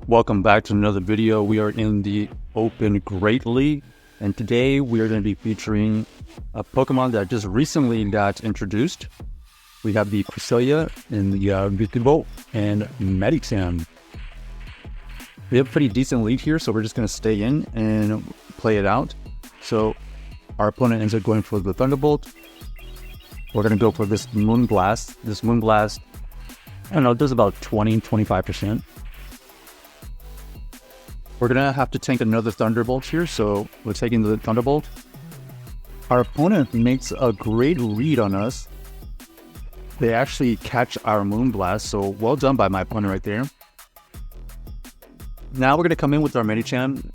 Welcome back to another video. We are in the Open Great League, and today we are going to be featuring a Pokemon that just recently got introduced. We have the Cresselia and the Vikavolt and Medicham. We have a pretty decent lead here, so we're just going to stay in and play it out. So our opponent ends up going for the Thunderbolt. We're going to go for this Moonblast. This Moonblast, I don't know, it does about 20-25%. We're going to have to tank another Thunderbolt here, so we're taking the Thunderbolt. Our opponent makes a great read on us. They actually catch our Moonblast, so well done by my opponent right there. Now we're going to come in with our Medicham.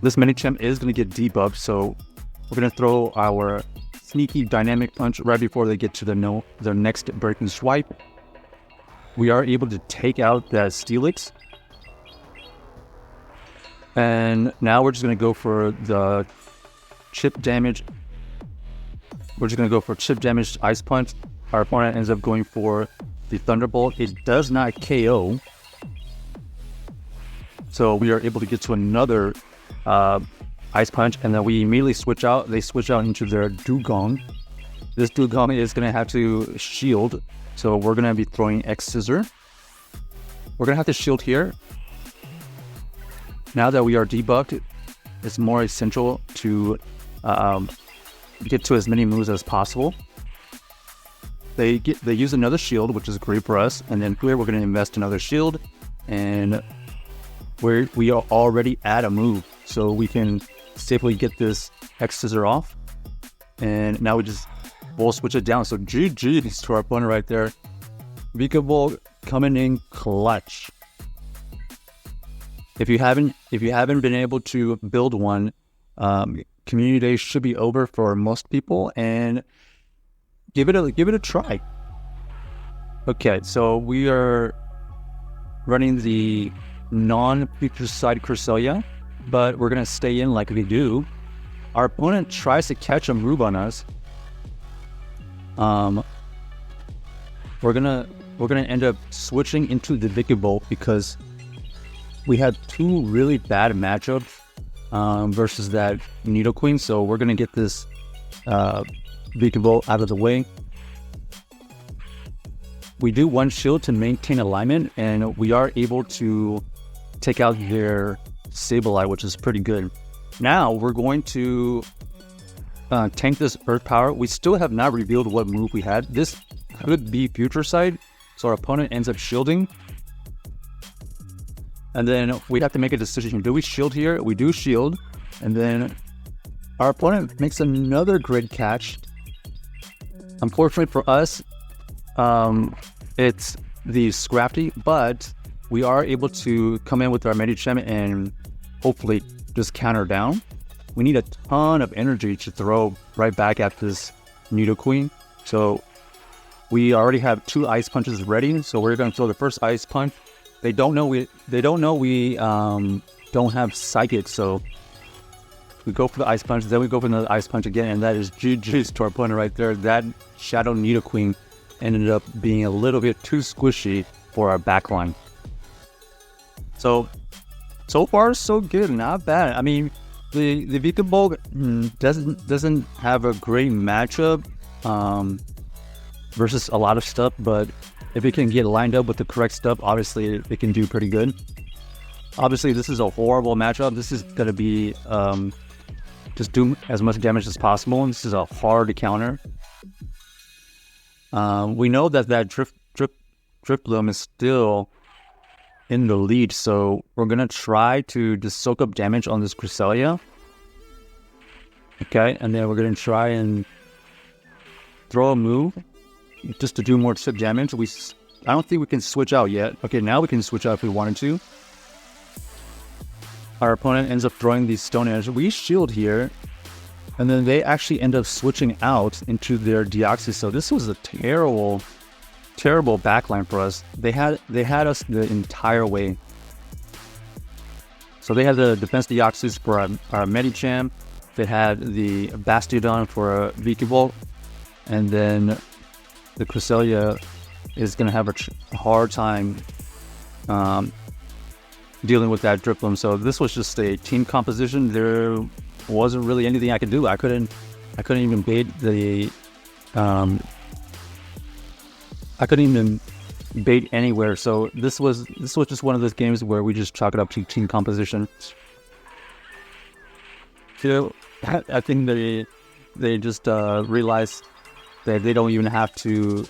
This Medicham is going to get debuffed, so we're going to throw our sneaky Dynamic Punch right before they get to their next Breaking Swipe. We are able to take out that Steelix. And now we're just going to go for the chip damage. We're just going to go for chip damage Ice Punch. Our opponent ends up going for the Thunderbolt. It does not KO. So we are able to get to another Ice Punch, and then we immediately switch out. They switch out into their Dugong. This Dugong is going to have to shield. So we're going to be throwing X-Scissor. We're going to have to shield here. Now that we are debuffed, it's more essential to get to as many moves as possible. They use another shield, which is great for us, and then here we're going to invest another shield, and we are already at a move, so we can safely get this X-Scissor off. And now we'll switch it down. So GG's to our opponent right there. Vikavolt coming in clutch. If you haven't been able to build one, Community Day should be over for most people, and give it a try. Okay, so we are running the non-feature side Cresselia, but we're gonna stay in like we do. Our opponent tries to catch a move on us. We're gonna end up switching into the Vikavolt because we had two really bad matchups versus that Nidoqueen, so we're going to get this Vikavolt out of the way. We do one shield to maintain alignment, and we are able to take out their Sableye, which is pretty good. Now we're going to tank this Earth Power. We still have not revealed what move we had. This could be Future Side, so our opponent ends up shielding. And then we have to make a decision. Do we shield here? We do shield. And then our opponent makes another great catch. Unfortunately for us, it's the Scrafty, but we are able to come in with our Medicham and hopefully just counter down. We need a ton of energy to throw right back at this Nidoqueen. So we already have two Ice Punches ready. So we're going to throw the first Ice Punch. They don't know we don't have Psychic, so we go for the Ice Punch, then we go for another Ice Punch again, and that is GG's to our opponent right there. That Shadow Nidoqueen ended up being a little bit too squishy for our backline. So far so good, not bad. I mean, the Vikavolt doesn't have a great matchup versus a lot of stuff, but if it can get lined up with the correct stuff, obviously it can do pretty good. Obviously, this is a horrible matchup. This is going to be just do as much damage as possible, and this is a hard to counter. We know that Drifloon is still in the lead, so we're going to try to just soak up damage on this Cresselia. Okay, and then we're going to try and throw a move just to do more chip damage. I don't think we can switch out yet. Okay, now we can switch out if we wanted to. Our opponent ends up throwing the Stone Edge. We shield here, and then they actually end up switching out into their Deoxys. So this was a terrible backline for us. They had us the entire way. So they had the Defense Deoxys for our Medicham. They had the Bastiodon for Vikavolt, and then the Cresselia is going to have a hard time dealing with that Driplim. So this was just a team composition. There wasn't really anything I could do. I couldn't even bait the I couldn't even bait anywhere. So this was just one of those games where we just chalk it up to team composition. So I think they just realized that they don't even have to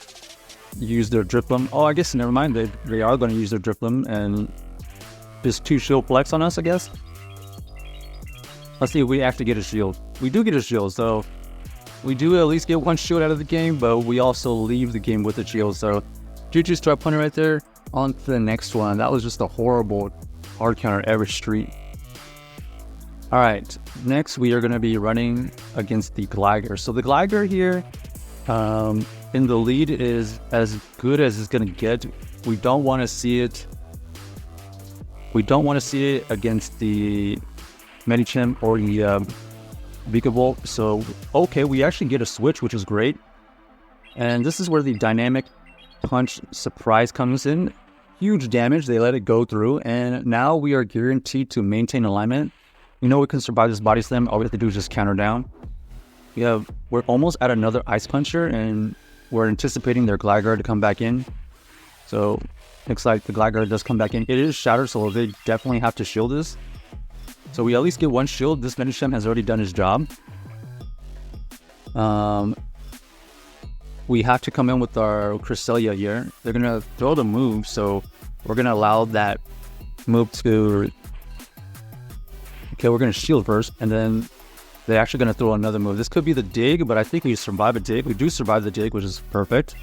use their Driplim. Oh, I guess never mind. They are going to use their Driplim and just 2 shield flex on us, I guess. Let's see if we actually get a shield. We do get a shield, so we do at least get 1 shield out of the game, but we also leave the game with a shield. So GG's to our punter right there. On to the next one. That was just a horrible hard counter every street. All right, next we are going to be running against the Glider. So the Glider here in the lead is as good as it's going to get. We don't want to see it. We don't want to see it against the Medicham or the Vikavolt. So, okay, we actually get a switch, which is great. And this is where the dynamic punch surprise comes in. Huge damage, they let it go through, and now we are guaranteed to maintain alignment. We know we can survive this body slam. All we have to do is just counter down. We're almost at another ice puncher, and we're anticipating their Glider to come back in. So looks like the Glider does come back in. It is shattered, so they definitely have to shield this. So we at least get 1 shield. This Medicham has already done his job. We have to come in with our Cresselia here. They're going to throw the move, so we're going to allow that move to... Okay, we're going to shield first, and then they're actually going to throw another move. This could be the dig, but I think we survive a dig. We do survive the dig, which is perfect.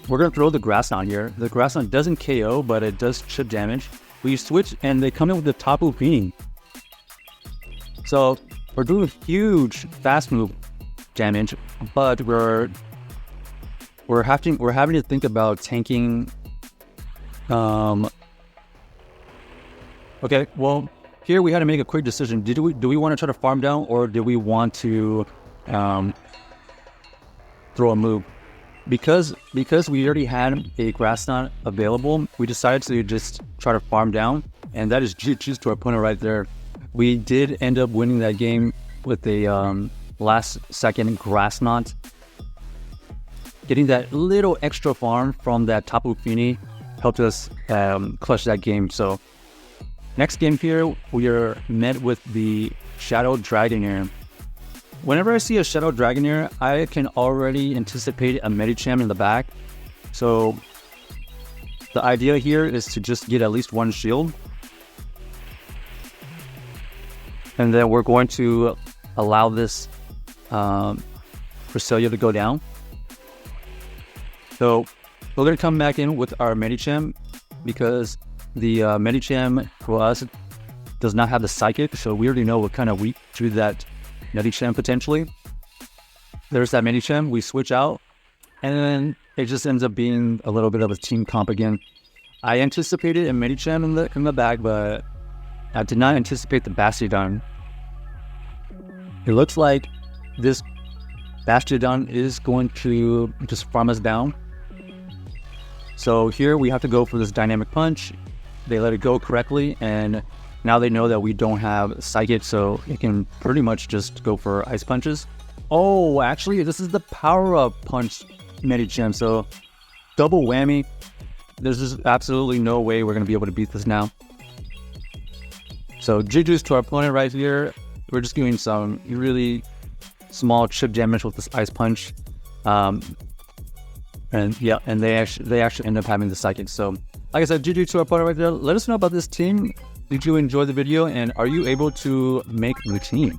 We're going to throw the Grass Knot here. The Grass Knot doesn't KO, but it does chip damage. We switch, and they come in with the Tapu Fini. So we're doing huge fast move damage, but we're having to think about tanking. Okay, well, here we had to make a quick decision. Do we want to try to farm down, or do we want to throw a move? Because we already had a Grass Knot available, we decided to just try to farm down, and that is GG's to our opponent right there. We did end up winning that game with a last second Grass Knot. Getting that little extra farm from that Tapu Fini helped us clutch that game. So next game here, we are met with the Shadow Dragonair. Whenever I see a Shadow Dragonair, I can already anticipate a Medicham in the back. So the idea here is to just get at least 1 shield. And then we're going to allow this Cresselia to go down. So we're going to come back in with our Medicham, because the Medicham for us does not have the Psychic, so we already know we're kind of weak to that Medicham potentially. There's that Medicham, we switch out, and then it just ends up being a little bit of a team comp again. I anticipated a Medicham in the bag, but I did not anticipate the Bastiodon. It looks like this Bastiodon is going to just farm us down. So here we have to go for this dynamic punch. They let it go correctly, and now they know that we don't have Psychic, so it can pretty much just go for ice punches. Oh, actually, this is the power-up punch Medicham, so double whammy. There's just absolutely no way we're going to be able to beat this now. So GG's to our opponent right here. We're just doing some really small chip damage with this ice punch. And they actually end up having the Psychic. So like I said, GG to our opponent right there. Let us know about this team. Did you enjoy the video, and are you able to make the team?